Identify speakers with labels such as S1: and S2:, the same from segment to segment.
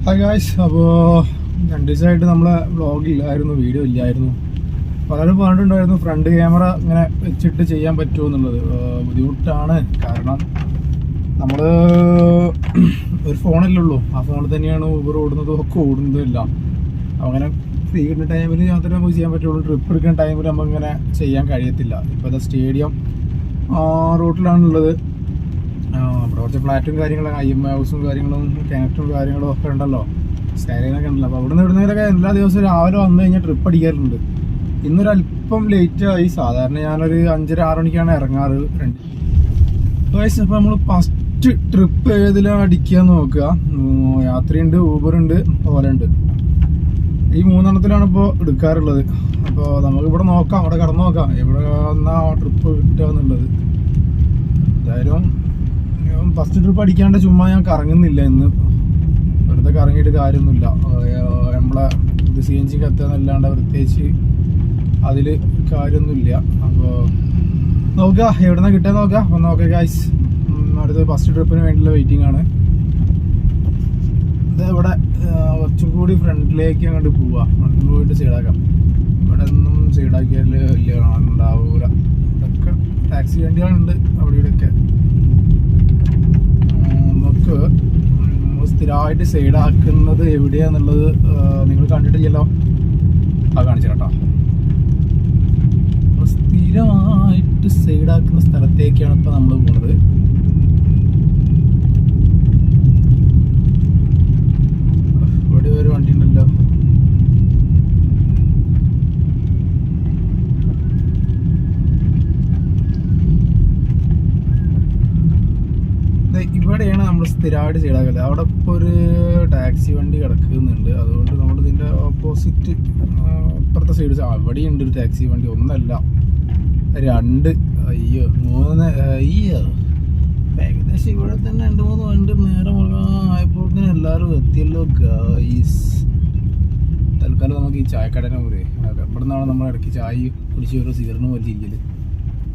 S1: Hi guys, അപ്പോൾ 2 ദിവസമായിട്ട് നമ്മളെ വ്ളോഗില്ലായിരുന്നു, വീഡിയോ ഇല്ലായിരുന്നു. പലരും പറഞ്ഞിട്ടുണ്ടായിരുന്നു ഫ്രണ്ട് ക്യാമറ ഇങ്ങനെ വെച്ചിട്ട് ചെയ്യാൻ പറ്റുമോ എന്നുള്ളത്. ബുദ്ധിമുട്ടാണ്. കാരണം നമ്മൾ ഒരു ഫോണല്ലേ ഉള്ളൂ, ആ ഫോണിൽ തന്നെയാണ് ഊബർ ഓടുന്നതും ഒക്കെ ഓടുന്നതും ഇല്ല. അങ്ങനെ ഫ്രീ കിട്ടുന്ന ടൈമിൽ മാത്രമേ നമുക്ക് ചെയ്യാൻ പറ്റുള്ളൂ. ട്രിപ്പ് എടുക്കുന്ന ടൈമിൽ നമുക്കിങ്ങനെ ചെയ്യാൻ കഴിയത്തില്ല. ഇപ്പോൾ സ്റ്റേഡിയം റൂട്ടിലാണുള്ളത്. ഇവിടെ കുറച്ച് ഫ്ലാറ്റും കാര്യങ്ങളും IM ഹൗസും കാര്യങ്ങളും കിണറ്റും കാര്യങ്ങളും ഒക്കെ ഉണ്ടല്ലോ, സ്കൈലൈനൊക്കെ ഉണ്ടല്ലോ. അപ്പോൾ അവിടെ നിന്ന് ഇവിടുന്നവരൊക്കെ എല്ലാ ദിവസവും രാവിലെ വന്നു കഴിഞ്ഞാൽ ട്രിപ്പ് അടിക്കാറുണ്ട്. ഇന്നൊരല്പം ലേറ്റായി. സാധാരണ ഞാനൊരു 5:30-6 മണിക്കാണ് ഇറങ്ങാറ്. അപ്പോൾ നമ്മൾ ഫസ്റ്റ് ട്രിപ്പ് ഏതിലാണ് അടിക്കാന്ന് നോക്കുക. യാത്രയുണ്ട്, ഊബറുണ്ട്, ഓലുണ്ട്. ഈ 3 ഇപ്പോൾ എടുക്കാറുള്ളത്. അപ്പോൾ നമുക്കിവിടെ നോക്കാം, അവിടെ കടന്നു നോക്കാം എവിടെ വന്നാൽ ട്രിപ്പ് കിട്ടുക എന്നുള്ളത്. എന്തായാലും ഫസ്റ്റ് ട്രിപ്പ് അടിക്കാണ്ട് ചുമ്മാ ഞാൻ കറങ്ങുന്നില്ല ഇന്ന്. വെറുതെ കറങ്ങിയിട്ട് കാര്യമൊന്നുമില്ല. നമ്മളെ ഇത് CNG കത്തുകയെന്നല്ലാണ്ട് പ്രത്യേകിച്ച് അതിൽ കാര്യമൊന്നുമില്ല. അപ്പോൾ നോക്കുക എവിടെ നിന്നാണ് കിട്ടുക നോക്കുക. അപ്പോൾ നോക്കുക ഗൈസ്, അടുത്ത ഫസ്റ്റ് ട്രിപ്പിന് വേണ്ടിയുള്ള വെയിറ്റിംഗ് ആണ്. ഇത് ഇവിടെ കുറച്ചും കൂടി ഫ്രണ്ടിലേക്ക് അങ്ങോട്ട് പോവാം. ഫ്രണ്ടിൽ പോയിട്ട് സൈഡാക്കാം. ഇവിടെ ഒന്നും സൈഡാക്കിയാൽ വലിയ കാണാനുണ്ടാവൂല. ഇവിടെയൊക്കെ ടാക്സി വണ്ടികളുണ്ട് അവിടെ ഇവിടെയൊക്കെ. നമുക്ക് സ്ഥിരമായിട്ട് സൈഡാക്കുന്നത് എവിടെയാന്നുള്ളത് നിങ്ങൾ കണ്ടിട്ടില്ലല്ലോ, അത് കാണിച്ചു കേട്ടോ. സ്ഥിരമായിട്ട് സൈഡാക്കുന്ന സ്ഥലത്തേക്കാണ് ഇപ്പം നമ്മൾ പോകുന്നത്. ഇവിടെ ഒരു വണ്ടി ഉണ്ടല്ലോ. ഇവിടെയാണ് നമ്മൾ സ്ഥിരമായിട്ട് സൈഡാക്കല്. അവിടെ ഇപ്പോൾ ഒരു ടാക്സി വണ്ടി കിടക്കുന്നുണ്ട്. അതുകൊണ്ട് നമ്മളിതിൻ്റെ ഓപ്പോസിറ്റ് ഇപ്പുറത്തെ സൈഡ് അവിടെയുണ്ട് ഒരു ടാക്സി വണ്ടി. 1 അല്ല 2, 3 ഏകദേശം ഇവിടെ തന്നെ 2-3 വണ്ടി നേരം ആയപ്പോൾ തന്നെ എല്ലാവരും എത്തിയല്ലോ ഗൈസ്. തൽക്കാലം നമുക്ക് ഈ ചായക്കടനെ പോലെ ഇവിടെ നിന്നാണ് നമ്മൾ ഇടയ്ക്ക് ചായ കുടിച്ച് ഓരോ സീറിന് പോലെ ഇരിക്കല്.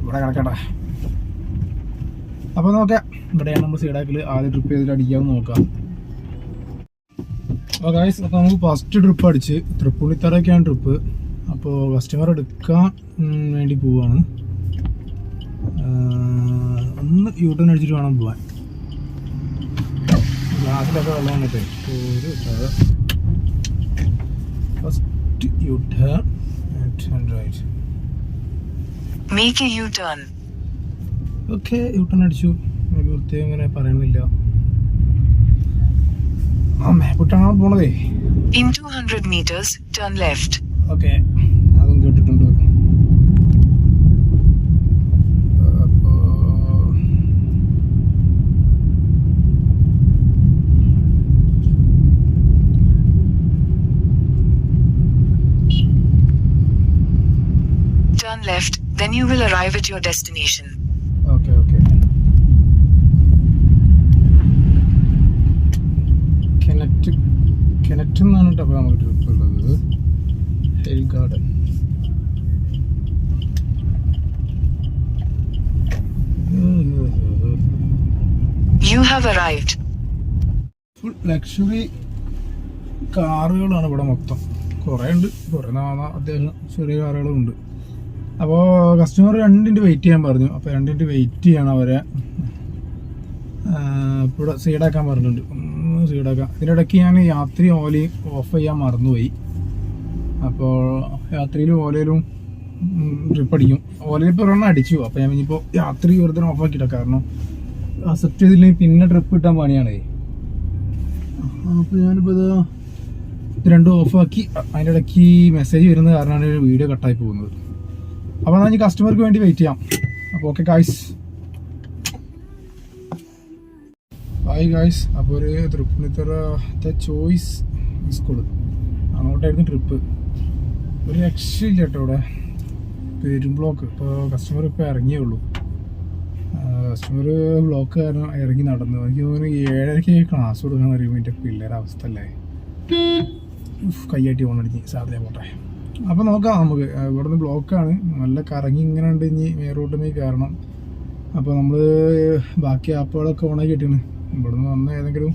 S1: ഇവിടെ കിടക്കട്ടെ. അപ്പോൾ നോക്കാം, ഇവിടെയാണ് നമ്മൾ സൈഡാക്കൽ. ആദ്യം ട്രിപ്പ് ചെയ്തിട്ട് അടിക്കാമെന്ന് നോക്കാം. അപ്പോൾ ഗൈസ്, അപ്പോൾ നമുക്ക് ഫസ്റ്റ് ട്രിപ്പ് അടിച്ച് തൃപ്പൂണിത്തറയൊക്കെയാണ് ട്രിപ്പ്. അപ്പോൾ കസ്റ്റമർ എടുക്കാൻ വേണ്ടി പോവാണ്. ഒന്ന് യൂട്ടേൺ അടിച്ചിട്ട് വേണം പോവാൻ. ഗ്ലാസ്സിലൊക്കെ വെള്ളം വന്നിട്ട് first U turn right. Okay, U turn അടിച്ചു. പ്രത്യേകം ഇങ്ങനെ പറയണമെന്നില്ല. മേപ്പിട്ടാണ് പോണതേ.
S2: In 200 meters, turn left.
S1: Okay, അതും കേട്ടിട്ടുണ്ട്.
S2: Turn left, then you will arrive at your destination.
S1: Okay കിണറ്റ് എന്നാണ് കേട്ടോ അപ്പോൾ നമുക്ക് ട്രിപ്പ് ഉള്ളത്. Hill garden.
S2: You have arrived.
S1: Full luxury കാറുകളാണ് ഇവിടെ മൊത്തം. കുറേ ഉണ്ട്, കുറേ അത്യാവശ്യം ചെറിയ കാറുകളും ഉണ്ട്. അപ്പോൾ കസ്റ്റമർ 2 മിനിറ്റ് വെയിറ്റ് ചെയ്യാൻ പറഞ്ഞു. അപ്പോൾ 2 മിനിറ്റ് വെയിറ്റ് ചെയ്യണം അവരെ. ഇവിടെ സൈഡാക്കാൻ പറഞ്ഞിട്ടുണ്ട്. സൈഡാക്കാം. ഇതിനിടയ്ക്ക് ഞാൻ യാത്രി ഓലയും ഓഫ് ചെയ്യാൻ മറന്നുപോയി. അപ്പോൾ യാത്രയിലും ഓലയിലും ട്രിപ്പ് അടിക്കും. ഓലയിൽ ഇപ്പോൾ 1 അടിച്ചു. അപ്പോൾ ഞാൻ ഇനിയിപ്പോൾ യാത്രി വെറുതെ ഓഫ് ആക്കിയിട്ടാണ്. കാരണം അക്സെപ്റ്റ് ചെയ്തില്ലെങ്കിൽ പിന്നെ ട്രിപ്പ് കിട്ടാൻ പണിയാണേ. അപ്പോൾ ഞാനിപ്പോൾ ഇത് 2 ഓഫാക്കി. അതിൻ്റെ ഇടയ്ക്ക് മെസ്സേജ് വരുന്ന കാരണമാണ് വീഡിയോ കട്ടായി പോകുന്നത്. അപ്പോൾ എന്നാൽ ഇനി കസ്റ്റമർക്ക് വേണ്ടി വെയിറ്റ് ചെയ്യാം. അപ്പോൾ ഓക്കെ ഗായ്സ്, ഹായ് ഗായ്സ്. അപ്പോൾ ഒരു തൃപ്പൂണിത്തറത്തെ ചോയ്സ് സ്കൂൾ അങ്ങോട്ടായിരുന്നു ട്രിപ്പ്. ഒരു രക്ഷയില്ല കേട്ടോ. ഇവിടെ പെരും ബ്ലോക്ക്. ഇപ്പോൾ കസ്റ്റമർ ഇപ്പോൾ ഇറങ്ങിയേ ഉള്ളൂ. കസ്റ്റമർ ബ്ലോക്ക് കാരണം ഇറങ്ങി നടന്നു. എനിക്ക് തോന്നുന്നു 7:30 ക്ലാസ് കൊടുക്കാന്ന് പറയുമ്പോൾ എൻ്റെ പിള്ളേരുടെ അവസ്ഥ അല്ലേ. കയ്യാട്ടി ഓണടിഞ്ഞ് സാധ്യത പോട്ടെ. അപ്പോൾ നോക്കാം. നമുക്ക് ഇവിടെ നിന്ന് ബ്ലോക്കാണ്, നല്ല കറങ്ങി ഇങ്ങനെ ഉണ്ട്. ഇനി റോട്ടിലേക്ക് കയറണം. അപ്പോൾ നമ്മൾ ബാക്കി ആപ്പുകളൊക്കെ ഓണാക്കി കിട്ടിയാണ്. ഇവിടെ നിന്ന് വന്ന ഏതെങ്കിലും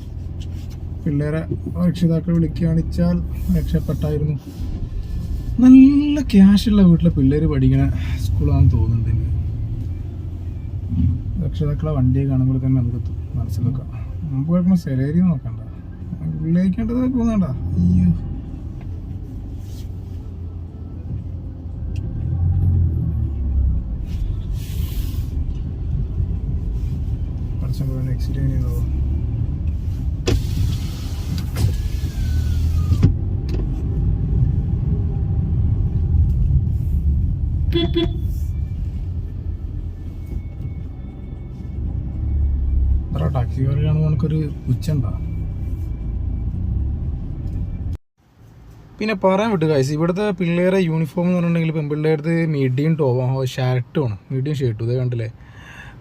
S1: പിള്ളേരെ രക്ഷിതാക്കൾ വിളിക്കുകയാണെച്ചാൽ രക്ഷപ്പെട്ടായിരുന്നു. നല്ല ക്യാഷുള്ള വീട്ടിലെ പിള്ളേർ പഠിക്കണ സ്കൂളാണെന്ന് തോന്നുന്നുണ്ട് എനിക്ക്. രക്ഷിതാക്കളെ വണ്ടിയെ കാണുമ്പോൾ തന്നെ നമുക്ക് മനസ്സിലാക്കാം. നമുക്ക് കേൾക്കുമ്പോൾ സാലറി നോക്കണ്ട, വിളിക്കേണ്ടത് പോകുന്നണ്ട. അയ്യോ, ആക്സിഡന്റ് ചെയ്തോ. ടാക്സിക്കാർ കാണുമ്പോൾ നമുക്കൊരു പുച്ഛണ്ടാ. പിന്നെ പറയാൻ വിട്ടു കാശ്, ഇവിടുത്തെ പിള്ളേരെ യൂണിഫോം എന്ന് പറഞ്ഞിട്ടുണ്ടെങ്കിൽ പെൺപിള്ളേരുടെ മീഡിയം ഷർട്ടുമാണ്, മീഡിയം ഷർട്ടും. ഇത് കണ്ടില്ലേ,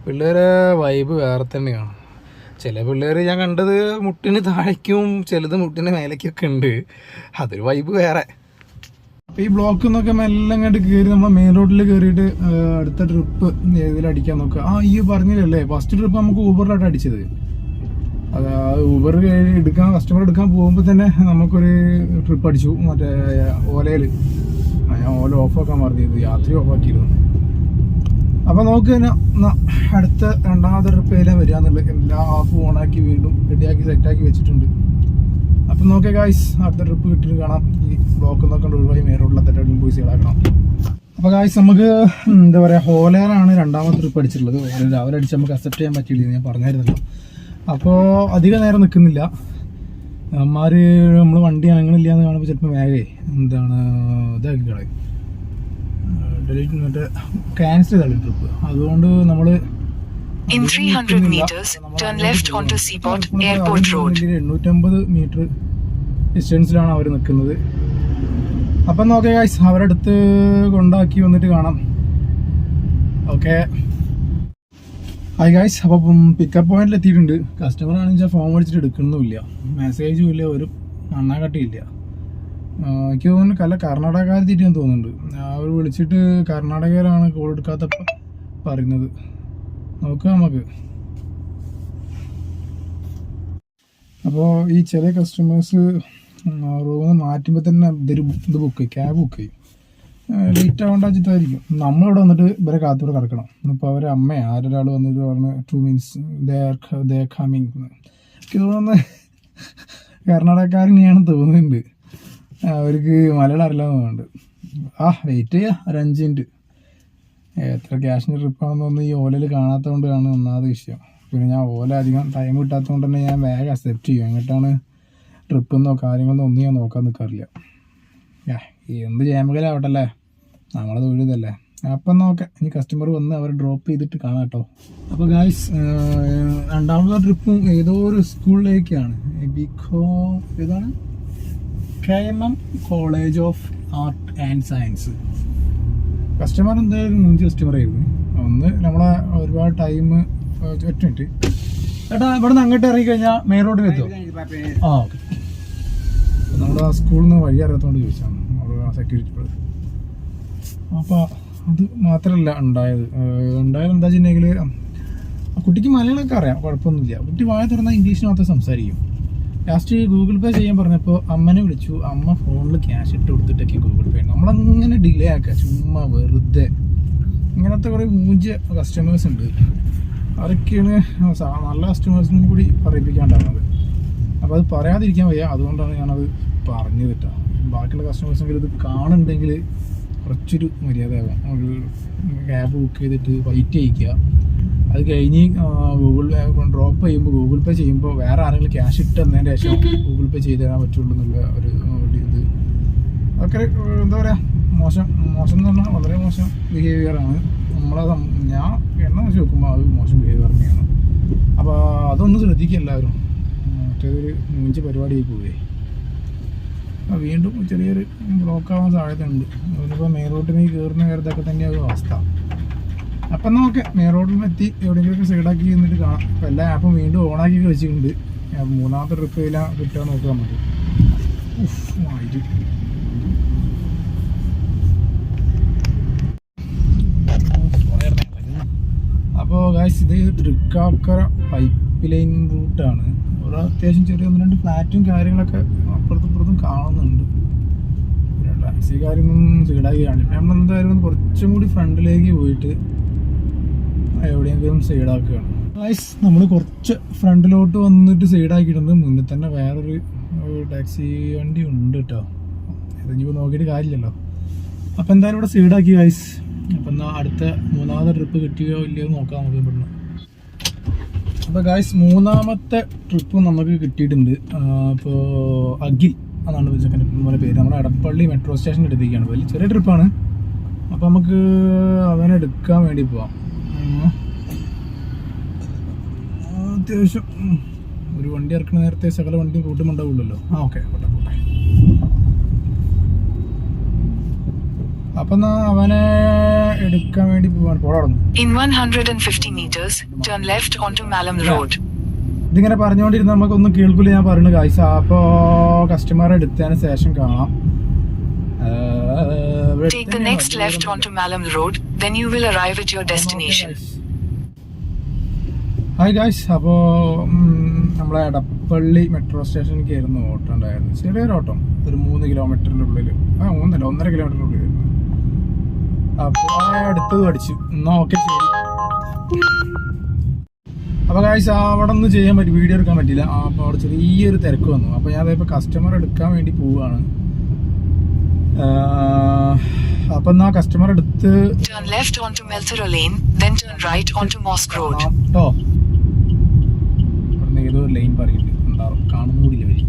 S1: പിള്ളേരെ വൈബ് വേറെ തന്നെയാണ്. ചില പിള്ളേർ ഞാൻ കണ്ടത് മുട്ടിന് താഴേക്കും ചിലത് മുട്ടിന് മേലേക്കൊക്കെ ഉണ്ട്. അതൊരു വൈബ് വേറെ. അപ്പോൾ ഈ ബ്ലോക്കിൽ നിന്നൊക്കെ മെല്ലെ അങ്ങോട്ട് കയറി നമ്മൾ മെയിൻ റോഡിൽ കയറിയിട്ട് അടുത്ത ട്രിപ്പ് ഏതിലും അടിക്കാൻ നോക്കുക. ഈ പറഞ്ഞില്ലല്ലേ, ഫസ്റ്റ് ട്രിപ്പ് നമുക്ക് ഊബറിലായിട്ട് അടിച്ചത്. അത് ഊബർ കസ്റ്റമർ എടുക്കാൻ പോകുമ്പോൾ തന്നെ നമുക്കൊരു ട്രിപ്പ് അടിച്ചു മറ്റേ ഓലയിൽ. ഞാൻ ഓല ഓഫാക്കാൻ മറന്നിരുന്നു, യാത്ര ഓഫാക്കിയിരുന്നു. അപ്പോൾ നോക്ക് തന്നെ അടുത്ത രണ്ടാമത്തെ ട്രിപ്പ് ഏതിലാണ് വരിക എന്നുള്ളത് എല്ലാ ആപ്പും ഓണാക്കി വീണ്ടും റെഡിയാക്കി സെറ്റാക്കി വെച്ചിട്ടുണ്ട്. അപ്പം നോക്കിയ ഗായ്സ്, അടുത്ത ട്രിപ്പ് കിട്ടിയിട്ട് കാണാം. ഈ ബ്ലോക്ക് നോക്കേണ്ട ഒഴിവായി മെയിൻ റോഡിലത്തെ പോയി സൈഡാക്കണം. അപ്പോൾ ഗായ്സ്, നമുക്ക് എന്താ പറയുക, ഹോലയിലാണ് രണ്ടാമത്തെ ട്രിപ്പ് അടിച്ചിട്ടുള്ളത്. രാവിലെ അടിച്ച് നമുക്ക് അക്സെപ്റ്റ് ചെയ്യാൻ പറ്റില്ല, ഞാൻ പറഞ്ഞായിരുന്നല്ലോ. അപ്പോൾ അധികം നേരം നിൽക്കുന്നില്ല. അമ്മമാർ നമ്മൾ വണ്ടി അനങ്ങളില്ല എന്ന് കാണുമ്പോൾ ചിലപ്പോൾ വേഗേ ഇതാക്കി കളയും, ഡിലീറ്റ് മറ്റേ ക്യാൻസൽ ചെയ്താണ് ട്രിപ്പ്. അതുകൊണ്ട് നമ്മൾ
S2: 300 meters, turn left onto Seaport Airport Road.
S1: 850 metre ഡിസ്റ്റൻസിലാണ് അവർ നിൽക്കുന്നത്. അപ്പം നോക്കേ ഗൈസ്, അവരടുത്ത് കൊണ്ടാക്കി വന്നിട്ട് കാണാം. Okay, hi guys. അപ്പം പിക്കപ്പ് പോയിന്റിൽ എത്തിയിട്ടുണ്ട്. കസ്റ്റമർ ആണെങ്കിൽ ഫോൺ വിളിച്ചിട്ട് എടുക്കണമെന്നില്ല, മെസ്സേജും ഇല്ല, ഒരു മണ്ണാകട്ടിയില്ല. എനിക്ക് തോന്നുന്നു കർണാടകക്കാരെത്തിയിട്ട് തോന്നുന്നുണ്ട്. അവർ വിളിച്ചിട്ട് കർണാടകയിലാണ് കോൾ എടുക്കാത്തപ്പോൾ പറയുന്നത്. നോക്കാം നമുക്ക്. അപ്പോൾ ഈ ചില കസ്റ്റമേഴ്സ് റൂമിൽ മാറ്റുമ്പോൾ തന്നെ ഇത് ബുക്ക് ചെയ്യും, ക്യാബ് ബുക്ക് ചെയ്യും. ലേറ്റ് ആവേണ്ട വെച്ചിട്ടായിരിക്കും. നമ്മളിവിടെ വന്നിട്ട് ഇവരെ കാത്തോടെ കിടക്കണം. ഇപ്പോൾ അവരെ അമ്മ ആരൊരാൾ വന്നിട്ട് പറഞ്ഞ് 2 minutes ദേ കമ്മിങ്. എനിക്ക് തോന്നുന്നത് കർണാടകക്കാരനെയാണ് തോന്നുന്നുണ്ട്. അവർക്ക് മലയാളം അറിയില്ല തോന്നുന്നുണ്ട്. വെയിറ്റ് ചെയ്യുക ഒരു 5 മിനിറ്റ്. എത്ര ക്യാഷിൻ്റെ ട്രിപ്പാണെന്നൊന്നും ഈ ഓലയിൽ കാണാത്തതുകൊണ്ടാണ് ഒന്നാമത് വിഷയം. പിന്നെ ഞാൻ ഓല അധികം ടൈം കിട്ടാത്തതുകൊണ്ട് തന്നെ ഞാൻ വേഗം അക്സെപ്റ്റ് ചെയ്യും. എങ്ങോട്ടാണ് ട്രിപ്പെന്നോ കാര്യങ്ങളെന്നോ ഒന്നും ഞാൻ നോക്കാൻ നിൽക്കാറില്ല. എന്ത് ജാമകലാവട്ടെ അല്ലേ, നമ്മളെ തൊഴിലല്ലേ. അപ്പം നോക്കാം, ഇനി കസ്റ്റമർ വന്ന് അവർ ഡ്രോപ്പ് ചെയ്തിട്ട് കാണാം കേട്ടോ. അപ്പോൾ ഗായ്സ്, രണ്ടാമത്തെ ട്രിപ്പും ഏതോ ഒരു സ്കൂളിലേക്കാണ്. ഏതാണ്, KMM college of art and science. Customer എന്തായാലും 3 കസ്റ്റമറായിരുന്നു. ഒന്ന് നമ്മളെ ഒരുപാട് ടൈം. ഒറ്റ മിനിറ്റ് ചേട്ടാ, ഇവിടെ നിന്ന് അങ്ങോട്ട് ഇറങ്ങി കഴിഞ്ഞാൽ മെയിൻ റോഡിൽ എത്തുമോ? ഓക്കെ. നമ്മുടെ ആ സ്കൂളിൽ നിന്ന് വഴി അറിയാത്തതുകൊണ്ട് ചോദിച്ചാണ് അവിടെ സെക്യൂരിറ്റി. അപ്പോൾ അത് മാത്രമല്ല ഉണ്ടായത് എന്താ വെച്ചിട്ടുണ്ടെങ്കിൽ, കുട്ടിക്ക് മലയാളമൊക്കെ അറിയാം, കുഴപ്പമൊന്നുമില്ല. കുട്ടി വായ തുറന്നാൽ ഇംഗ്ലീഷ് മാത്രം സംസാരിക്കും. ലാസ്റ്റ് ഗൂഗിൾ പേ ചെയ്യാൻ പറഞ്ഞപ്പോൾ അമ്മനെ വിളിച്ചു. അമ്മ ഫോണിൽ ക്യാഷ് ഇട്ട് കൊടുത്തിട്ടൊക്കെ ഗൂഗിൾ പേ. നമ്മളങ്ങനെ ഡിലേ ആക്കുക ചുമ്മാ വെറുതെ. ഇങ്ങനത്തെ കുറേ മൂഞ്ച കസ്റ്റമേഴ്സ് ഉണ്ട്. അതൊക്കെയാണ് നല്ല കസ്റ്റമേഴ്സിനും കൂടി പറയിപ്പിക്കാണ്ടാവുന്നത്. അപ്പോൾ അത് പറയാതിരിക്കാൻ വയ്യ, അതുകൊണ്ടാണ് ഞാനത് പറഞ്ഞത് കേട്ടോ. ബാക്കിയുള്ള കസ്റ്റമേഴ്സെങ്കിലും ഇത് കാണുന്നുണ്ടെങ്കിൽ കുറച്ചൊരു മര്യാദയാകാം. ഒരു ക്യാബ് ബുക്ക് ചെയ്തിട്ട് വെയിറ്റ് ചെയ്യിക്കുക. അത് കഴിഞ്ഞ് ഗൂഗിൾ ഡ്രോപ്പ് ചെയ്യുമ്പോൾ ഗൂഗിൾ പേ ചെയ്യുമ്പോൾ വേറെ ആരെങ്കിലും ക്യാഷ് ഇട്ട് തന്നതിന് ശേഷം ഗൂഗിൾ പേ ചെയ്ത് തരാൻ പറ്റുള്ളൂ എന്നുള്ള ഒരു ഇത്. അതൊക്കെ എന്താ പറയുക, മോശം എന്ന് പറഞ്ഞാൽ വളരെ മോശം ബിഹേവിയറാണ്. ഞാൻ എണ്ണ വെച്ച് നോക്കുമ്പോൾ അത് മോശം ബിഹേവിയർ തന്നെയാണ്. അപ്പോൾ അതൊന്ന് ശ്രദ്ധിക്കുക എല്ലാവരും. മറ്റേതൊരു മൂഞ്ച് പരിപാടിയായി പോവേ. വീണ്ടും ചെറിയൊരു ബ്ലോക്ക് ആവാൻ സാധ്യതയുണ്ട്. അതിനിപ്പോൾ മെയിൻ റോഡിൽ കയറുന്ന കാര്യത്തൊക്കെ തന്നെയാണ് അവസ്ഥ. അപ്പം നോക്കെ മെയിൻ റോഡിൽ എത്തി എവിടെയെങ്കിലുമൊക്കെ സൈഡാക്കി എന്നിട്ട് കാണാം. അപ്പോൾ എല്ലാ ആപ്പും വീണ്ടും ഓണാക്കി വെച്ചിട്ടുണ്ട്. മൂന്നാമത്തെ ട്രിപ്പ് എല്ലാം കിട്ടുക നോക്കുക നമുക്ക്. അപ്പോൾ ഗായ്സ്, ഇത് തൃക്കാക്കര പൈപ്പ് ലൈൻ റൂട്ടാണ്. ഒരു അത്യാവശ്യം ചെറിയ 1-2 ഫ്ലാറ്റും കാര്യങ്ങളൊക്കെ അപ്പുറത്തും ഇപ്പുറത്തും കാണുന്നുണ്ട്. ടാക്സി കാര്യമൊന്നും സൈഡാക്കി കാണില്ല. നമ്മളെന്തായാലും കുറച്ചും കൂടി ഫ്രണ്ടിലേക്ക് പോയിട്ട് എവിടെയെങ്കിലും സൈഡാക്കുകയാണ്. നമ്മൾ കുറച്ച് ഫ്രണ്ടിലോട്ട് വന്നിട്ട് സൈഡാക്കിയിട്ടുണ്ട്. മുന്നിൽ തന്നെ വേറൊരു ടാക്സി വണ്ടി ഉണ്ട് കേട്ടോ. ഇതിപ്പോൾ നോക്കിയിട്ട് കാര്യമില്ലല്ലോ. അപ്പോൾ എന്തായാലും ഇവിടെ സൈഡാക്കി ഗൈസ്. അപ്പം എന്നാൽ അടുത്ത 3ാമത്തെ ട്രിപ്പ് കിട്ടിയോ ഇല്ലയോ നോക്കാം നമുക്ക് ഇവിടുന്ന്. അപ്പോൾ ഗൈസ് 3ാമത്തെ ട്രിപ്പ് നമുക്ക് കിട്ടിയിട്ടുണ്ട്. ഇപ്പോൾ അഖിൽ അതാണ് ചെക്കൻ്റെ പേര്. നമ്മുടെ എടപ്പള്ളി മെട്രോ സ്റ്റേഷൻ എടുത്തിരിക്കുകയാണ്. വലിയ ചെറിയ ട്രിപ്പാണ്. അപ്പോൾ നമുക്ക് അവനെ എടുക്കാൻ വേണ്ടി പോവാം. അത്യാവശ്യം ഒരു വണ്ടി ഇറക്കണ നേരത്തെ സകല വണ്ടിയും കൂട്ടുമുണ്ടാവുള്ളല്ലോ. ഓക്കെ പോട്ടെ. അപ്പൊ അവനെ എടുക്കാൻ വേണ്ടി പോകാൻ.
S2: In 150 meters, turn left onto Mallam Road.
S1: ഇതിങ്ങനെ പറഞ്ഞുകൊണ്ടിരുന്ന നമുക്കൊന്നും കേൾക്കില്ല ഞാൻ പറയുന്നത് ഗൈസ്. അപ്പോൾ കസ്റ്റമറെ എടുത്തതിന് ശേഷം കാണാം.
S2: Take the next left onto Mallam Road, then you will arrive at your destination.
S1: Hi guys. അപ്പോൾ നമ്മളെ എടപ്പള്ളി മെട്രോ സ്റ്റേഷനിലേക്ക് ആയിരുന്നു ഓട്ടം ഉണ്ടായിരുന്നു. ചെറിയൊരു ഓട്ടം, ഒരു 3 കിലോമീറ്ററിൻ്റെ ഉള്ളിൽ, 1.5 കിലോമീറ്ററിൻ്റെ ഉള്ളിൽ. അപ്പോൾ അടുത്തത് അടിച്ചു. എന്നാൽ ഓക്കെ ശരി. അപ്പോൾ ഗൈസ് അവിടെ ഒന്നും ചെയ്യാൻ പറ്റും, വീഡിയോ എടുക്കാൻ പറ്റില്ല. അപ്പോൾ അവിടെ ചെറിയൊരു തിരക്ക് വന്നു. അപ്പോൾ ഞാൻ അതേപോലെ കസ്റ്റമർ എടുക്കാൻ വേണ്ടി പോവുകയാണ്. അപ്പോൾ എന്നാൽ കസ്റ്റമർ എടുത്ത്
S2: turn left onto Melthara Lane, then turn right onto Mosque Road.
S1: കേട്ടോ. ഇവിടുന്ന് ഏതോ ഒരു ലൈൻ പറയുന്നുണ്ട്, ഉണ്ടാവും, കാണുന്നുകൂടില്ല വഴി.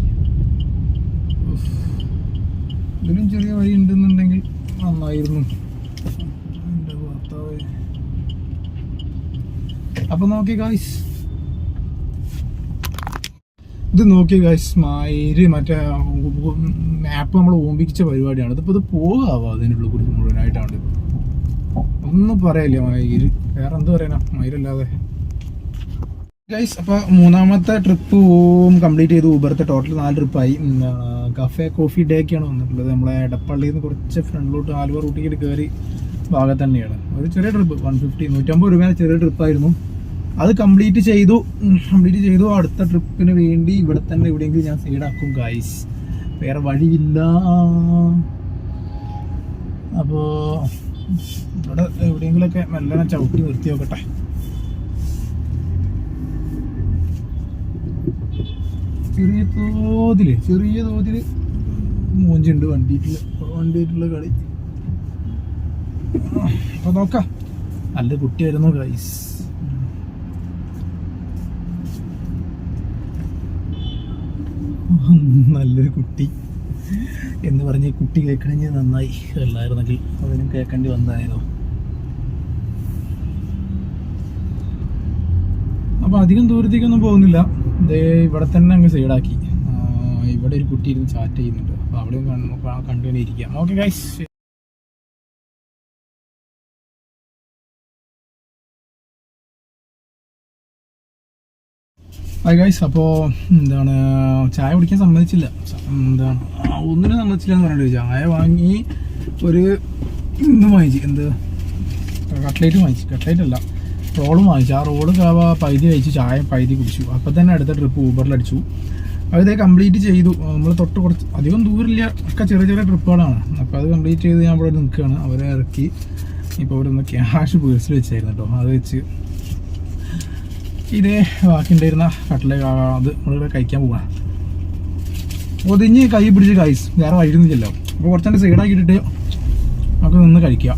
S1: ഇതിലും ചെറിയ വഴി ഉണ്ടെന്നുണ്ടെങ്കിൽ നന്നായിരുന്നു. അപ്പൊ നോക്കി ഗൈസ്, ഇത് നോക്കി ഗൈസ്, മറ്റേ മാപ്പ് നമ്മൾ ഓമ്പിച്ച പരിപാടിയാണ്. ഇതിപ്പോൾ ഇത് പോകാവോ അതിനുള്ളിൽ കൂടി മുഴുവനായിട്ടാണ്. ഒന്നും പറയില്ല മയിര്, വേറെ എന്ത് പറയാനാ മയിരല്ലാതെ. ഗൈസ് അപ്പോൾ 3ാമത്തെ ട്രിപ്പ് കംപ്ലീറ്റ് ചെയ്തു. ഊബറത്തെ ടോട്ടൽ 4 ട്രിപ്പായി. കഫേ കോഫി ഡേക്കാണ് വന്നിട്ടുള്ളത്. നമ്മളെ എടപ്പള്ളിയിൽ നിന്ന് കുറച്ച് ഫ്രണ്ടിലോട്ട് ആലുവ റൂട്ടിലേക്ക് കയറി ഭാഗത്ത് തന്നെയാണ്. ഒരു ചെറിയ ട്രിപ്പ് 150 രൂപ ചെറിയ ട്രിപ്പായിരുന്നു. അത് കംപ്ലീറ്റ് ചെയ്തു. അടുത്ത ട്രിപ്പിന് വേണ്ടി ഇവിടെ തന്നെ എവിടെയെങ്കിലും ഞാൻ സൈഡാക്കും ഗൈസ്, വേറെ വഴിയില്ല. അപ്പോൾ ഇവിടെ എവിടെയെങ്കിലുമൊക്കെ മെല്ലനെ ചവിട്ടി നിർത്തി നോക്കട്ടെ. ചെറിയ തോതിൽ മൂഞ്ചുണ്ട് വണ്ടിയിട്ടുള്ള കളി. അപ്പോൾ നോക്കാം. നല്ല കുട്ടിയായിരുന്നു ഗൈസ്. നല്ലൊരു കുട്ടി എന്ന് പറഞ്ഞ് കുട്ടി കേൾക്കണമെങ്കിൽ നന്നായി, അല്ലായിരുന്നെങ്കിൽ അതിനും കേൾക്കേണ്ടി വന്നായിരുന്നു. അപ്പോൾ അധികം ദൂരത്തേക്കൊന്നും പോകുന്നില്ല. ദേ ഇവിടെ തന്നെ അങ്ങ് സൈഡാക്കി. ഇവിടെ ഒരു കുട്ടി ഇരുന്ന് ചാറ്റ് ചെയ്യുന്നുണ്ട്. അപ്പോൾ അവിടെയും കണ്ടുകൊണ്ടേ ഇരിക്കാം. Okay guys. Hi guys. അപ്പോൾ എന്താണ്, ചായ കുടിക്കാൻ സമ്മതിച്ചില്ല. ഒന്നിനും സമ്മതിച്ചില്ല എന്ന് പറഞ്ഞിട്ട് ചായ വാങ്ങി ഒരു ഇന്നും വാങ്ങിച്ചു. കട്ട്ലേറ്റ് അല്ല, റോളും വാങ്ങിച്ചു. ആ റോള് പൈതി കഴിച്ചു, ചായ പൈതി കുടിച്ചു. അപ്പോൾ തന്നെ അടുത്ത ട്രിപ്പ് ഊബറിലടിച്ചു. അത് കംപ്ലീറ്റ് ചെയ്തു. നമ്മൾ തൊട്ട് കുറച്ച് അധികം ദൂരമില്ല, ഒക്കെ ചെറിയ ട്രിപ്പുകളാണ്. അപ്പോൾ അത് കംപ്ലീറ്റ് ചെയ്ത് ഞാൻ ഇവിടെ നിൽക്കുകയാണ്. അവരെ ഇറക്കി. ഇപ്പോൾ ഇവിടെ നിന്ന് ക്യാഷ് പേഴ്സിൽ വെച്ചായിരുന്നു കേട്ടോ. അത് വെച്ച് ഇതേ ബാക്കി ഉണ്ടായിരുന്ന കട്ട്ലേറ്റ് അത് നമ്മളിവിടെ കഴിക്കാൻ പോവാ. ഒതിഞ്ഞ് കൈ പിടിച്ച് ഗൈസ്, വേറെ വഴിയൊന്നുമില്ലല്ലോ. അപ്പോൾ കുറച്ചുകൂടെ സൈഡാക്കിയിട്ടിട്ട് നമുക്ക് നിന്ന് കഴിക്കാം.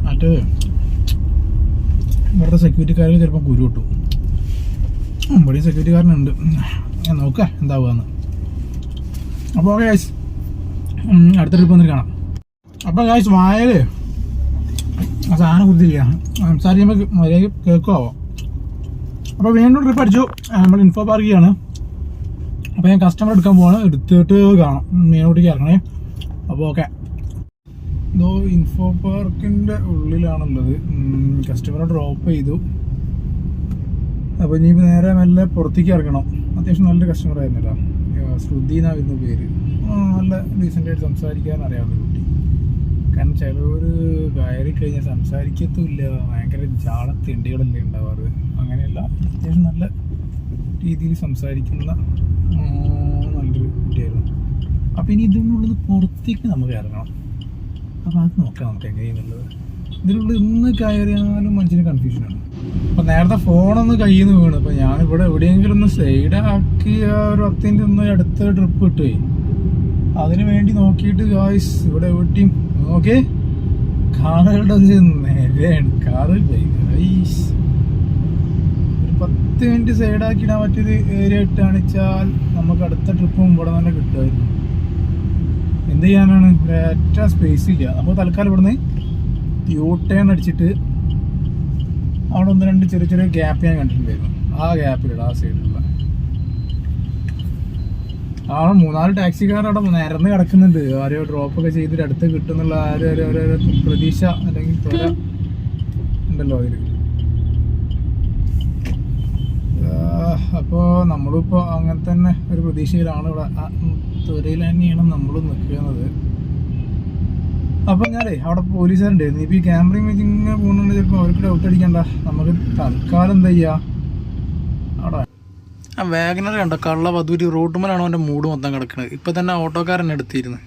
S1: മറ്റേ ഇവിടുത്തെ സെക്യൂരിറ്റിക്കാർക്ക് ചിലപ്പോൾ കുരു കിട്ടും. ഇവിടെ സെക്യൂരിറ്റിക്കാരനുണ്ട്, ഞാൻ നോക്കാം എന്താവുകയെന്ന്. അപ്പോൾ ഓക്കെ ഗൈസ്, അടുത്ത ട്രിപ്പ് വന്നിട്ട് കാണാം. അപ്പോൾ ഗൈസ് വായല് ആ സാധനം കുത്തിരിക്കുക, സംസാരിക്കുമ്പോൾ മര്യാദ കേൾക്കുമോ. അപ്പോൾ വീണ്ടും ട്രിപ്പ് അടിച്ചു. നമ്മൾ ഇൻഫോ പാർക്കിയാണ്. അപ്പോൾ ഞാൻ കസ്റ്റമർ എടുക്കാൻ പോവാണ്. എടുത്തിട്ട് കാണാം, മെയിനോട്ടേക്ക് ഇറങ്ങണേ. അപ്പോൾ ഓക്കെ, ഇതോ ഇൻഫോ പാർക്കിൻ്റെ ഉള്ളിലാണുള്ളത്. കസ്റ്റമറെ ഡ്രോപ്പ് ചെയ്തു. അപ്പോൾ ഇനി നേരെ മെല്ലെ പുറത്തേക്ക് ഇറങ്ങണം. അത്യാവശ്യം നല്ല കസ്റ്റമർ ആയിരുന്നല്ലോ, ശ്രുതി എന്നായിരുന്നു പേര്. നല്ല ഡീസൻ്റായിട്ട് സംസാരിക്കാൻ അറിയാവുന്ന കുട്ടി. കാരണം ചിലവർ കയറി കഴിഞ്ഞാൽ സംസാരിക്കത്തുമില്ല, ഭയങ്കര ജാള തിണ്ടികളല്ലേ ഉണ്ടാവാറ്. അങ്ങനെയല്ല, അത്യാവശ്യം നല്ല രീതിയിൽ സംസാരിക്കുന്ന നല്ലൊരു കുട്ടിയായിരുന്നു. അപ്പോൾ ഇനി ഇതിനുള്ളിൽ പുറത്തേക്ക് നമുക്ക് ഇറങ്ങണം. അപ്പോൾ അത് നോക്കാം നമുക്ക് എങ്ങനെയാണുള്ളത്. ഇതിനുള്ളിൽ ഇന്ന് കയറിയാലും മനുഷ്യന് കൺഫ്യൂഷനാണ്. അപ്പോൾ നേരത്തെ ഫോണൊന്ന് കയ്യിൽ നിന്ന് വീണ്. അപ്പോൾ ഞാനിവിടെ എവിടെയെങ്കിലും ഒന്ന് സൈഡാക്കി ഒരു 10 മിനിറ്റ് ഒന്ന് അടുത്ത ട്രിപ്പ് കിട്ടുകയെ അതിന് വേണ്ടി നോക്കിയിട്ട് ഗായ്സ് ഇവിടെ എവിടെയും ഓക്കെ കാറുകളുടെ ഒരു നേരെയാണ്. കാറ് ഗായ്സ് ഒരു 10 മിനിറ്റ് സൈഡാക്കിയിടാൻ പറ്റിയൊരു ഏരിയ ഇട്ടാണ് വെച്ചാൽ നമുക്ക് അടുത്ത ട്രിപ്പും ഇവിടെ തന്നെ കിട്ടുമായിരുന്നു. എന്ത് ചെയ്യാനാണ്, ഒരൊറ്റ സ്പേസ് ഇല്ല. നമുക്ക് തൽക്കാലം ഇവിടുന്ന് യൂട്ടേൺ അടിച്ചിട്ട് അവിടെ 1-2 ചെറിയ ചെറിയ ഗ്യാപ്പ് ഞാൻ കണ്ടിട്ടുണ്ടായിരുന്നു. ആ ഗ്യാപ്പിലിട ആ സൈഡിലുള്ള 3-4 ടാക്സിക്കാർ അവിടെ നിരന്ന് കിടക്കുന്നുണ്ട്. ആരോ ഡ്രോപ്പൊക്കെ ചെയ്തിട്ട് അടുത്ത് കിട്ടുന്നുള്ള പ്രതീക്ഷ അല്ലെങ്കിൽ ത്വര ഉണ്ടല്ലോ അതിൽ. അപ്പോൾ നമ്മളിപ്പോൾ അങ്ങനെ തന്നെ ഒരു പ്രതീക്ഷയിലാണ് ഇവിടെ. ത്വരയിൽ തന്നെയാണ് നമ്മളും നിൽക്കുന്നത്. അപ്പം ഞാനേ അവിടെ പോലീസുകാരുണ്ടായിരുന്നു. ഇപ്പോൾ ഈ ക്യാമറയും വെച്ച് ഇങ്ങനെ പോകുന്നുണ്ട്. ചിലപ്പോൾ അവർക്ക് ഡൗട്ട് അടിക്കണ്ട. നമുക്ക് തൽക്കാലം എന്താ ചെയ്യുക, അവിടെ ആ വാഗനർ കണ്ടോ കള്ള വധൂരി റോട്ടുമ്മലാണോ അവൻ്റെ മൂഡ് മൊത്തം കിടക്കുന്നത്. ഇപ്പം തന്നെ ഓട്ടോക്കാരൻ എടുത്തിരുന്നു.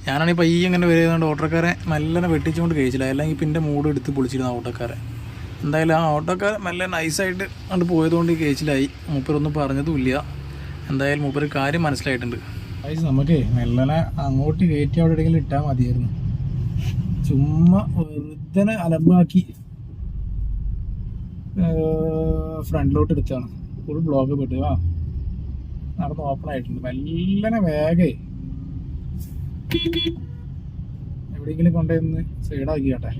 S1: ഞാനാണെങ്കിൽ പയ്യെ ഇങ്ങനെ വരുന്നതുകൊണ്ട് ഓട്ടോക്കാരെ നല്ലനെ വെട്ടിച്ചുകൊണ്ട് കഴിച്ചില്ല. അല്ലെങ്കിൽ പിന്നെ മൂഡ് എടുത്ത് പൊളിച്ചിരുന്നു ഓട്ടോക്കാരെ. എന്തായാലും ആ ഓട്ടോക്കാരൻ നല്ല നൈസായിട്ട് കണ്ട് പോയതുകൊണ്ട് കഴിച്ചിലായി. മൂപ്പരൊന്നും പറഞ്ഞതുമില്ല. എന്തായാലും മൂപ്പര് കാര്യം മനസ്സിലായിട്ടുണ്ട്. നമുക്ക് മെല്ലനെ അങ്ങോട്ട് കയറ്റി അവിടെ എവിടെയെങ്കിലും ഇട്ടാൽ മതിയായിരുന്നു. ചുമ്മാ വെറുതെ അലമ്പാക്കി ഫ്രണ്ടിലോട്ട് എടുത്താണ്. ഫുൾ ബ്ലോക്ക് പെട്ട് നടന്ന് ഓപ്പൺ ആയിട്ടുണ്ട്. മെല്ലനെ വേഗേ എവിടെയെങ്കിലും കൊണ്ടുവന്ന് സൈഡാക്കി കേട്ടെ.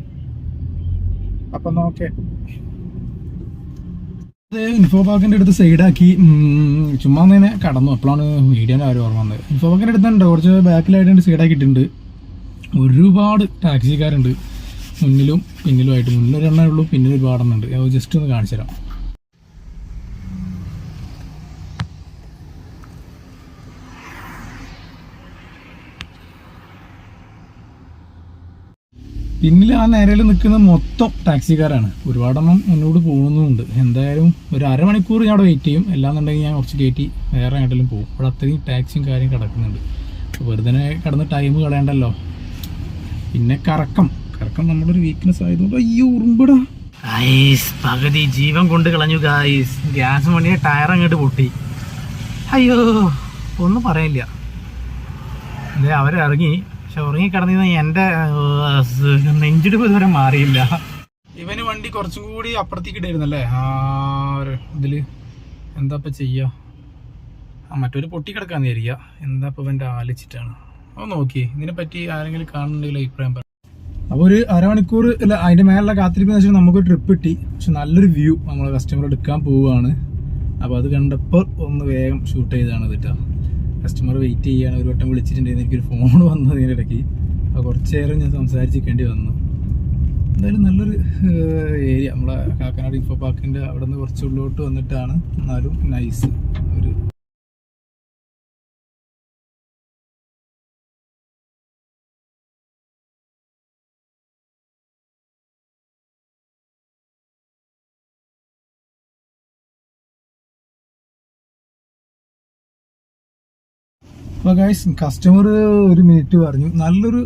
S1: അപ്പം നോക്കെ ഇൻഫോ പാർക്കിൻ്റെ അടുത്ത് സൈഡാക്കി ചുമ്മാ ഒന്നിനെ കടന്നു. അപ്പോഴാണ് വീഡിയോൻ്റെ കാര്യം ഓർമ്മ വന്നത്. ഇൻഫോ പാർക്കിൻ്റെ അടുത്തുണ്ട് കുറച്ച് ബാക്കിലായിട്ട് സൈഡാക്കിയിട്ടുണ്ട്. ഒരുപാട് ടാക്സിക്കാരുണ്ട് മുന്നിലും പിന്നിലുമായിട്ട്. മുന്നിലൊരെണ്ണേ ഉള്ളൂ, പിന്നിൽ ഒരുപാടെണ്ണം ഉണ്ട്. ജസ്റ്റ് ഒന്ന് കാണിച്ചു തരാം. പിന്നിൽ ആ നേരയിൽ നിൽക്കുന്ന മൊത്തം ടാക്സിക്കാരാണ്. ഒരുപാടെണ്ണം മുന്നോട്ട് പോകുന്നുമുണ്ട്. എന്തായാലും ഒരു അരമണിക്കൂർ ഞാൻ അവിടെ വെയിറ്റ് ചെയ്യും. അല്ലാന്നുണ്ടെങ്കിൽ ഞാൻ കുറച്ച് കയറ്റി വേറെ എങ്ങോട്ടെങ്കിലും പോകും. അവിടെ അത്രയും ടാക്സിയും കാര്യം കിടക്കുന്നുണ്ട്. വെറുതെ കിടന്ന് ടൈം കളയണ്ടല്ലോ. പിന്നെ കറക്കം നമ്മുടെ ഒരു വീക്ക്നെസ് ആയതുകൊണ്ട് അയ്യോ ഉറുമ്പടാ ഗായ്സ് പകുതി ജീവൻ കൊണ്ട് കളഞ്ഞു ഗായ്സ്. ഗ്യാസ് വണ്ടിയെ ടയർ അങ്ങോട്ട് പൊട്ടി. അയ്യോ ഒന്നും പറയില്ല. അതെ അവരിറങ്ങി. പക്ഷെ ഉറങ്ങിക്കിടന്നിരുന്ന എൻ്റെ നെഞ്ചിടിപ്പ് ഇതുവരെ മാറിയില്ല. ഇവന് വണ്ടി കുറച്ചും കൂടി അപ്പുറത്തേക്ക് ഇടായിരുന്നല്ലേ ഇതിൽ. എന്താ ഇപ്പം ചെയ്യുക, മറ്റൊരു പൊട്ടിക്കിടക്കാന്ന് വിചാരിക്കുക. എന്താ ഇപ്പം ഇവൻ്റെ ആലോചിച്ചിട്ടാണ്. അപ്പോൾ നോക്കി ഇതിനെപ്പറ്റി ആരെങ്കിലും കാണുന്നുണ്ടെങ്കിൽ അഭിപ്രായം പറയാം. അപ്പോൾ ഒരു അരമണിക്കൂർ അല്ല അതിൻ്റെ മേലുള്ള കാത്തിരിപ്പെന്ന് വെച്ചാൽ നമുക്ക് ട്രിപ്പ് കിട്ടി. പക്ഷെ നല്ലൊരു വ്യൂ നമ്മൾ കസ്റ്റമർ എടുക്കാൻ പോവുകയാണ്. അപ്പോൾ അത് കണ്ടപ്പോൾ ഒന്ന് വേഗം ഷൂട്ട് ചെയ്തതാണ് കേട്ടോ. കസ്റ്റമർ വെയിറ്റ് ചെയ്യാണ്. ഒരു വട്ടം വിളിച്ചിട്ടുണ്ടായിരുന്നു. എനിക്കൊരു ഫോൺ വന്നത് ഇതിനിടയ്ക്ക്. അപ്പോൾ കുറച്ച് നേരം ഞാൻ സംസാരിച്ചിരിക്കേണ്ടി വന്നു. എന്തായാലും നല്ലൊരു ഏരിയ നമ്മളെ കാക്കനാട് ഇൻഫോ പാർക്കിൻ്റെ അവിടെ നിന്ന് കുറച്ച് ഉള്ളോട്ട് വന്നിട്ടാണ്. എന്നാലും നൈസ് ഒരു അപ്പോൾ ഗൈസ് കസ്റ്റമർ ഒരു മിനിറ്റ് പറഞ്ഞു. നല്ലൊരു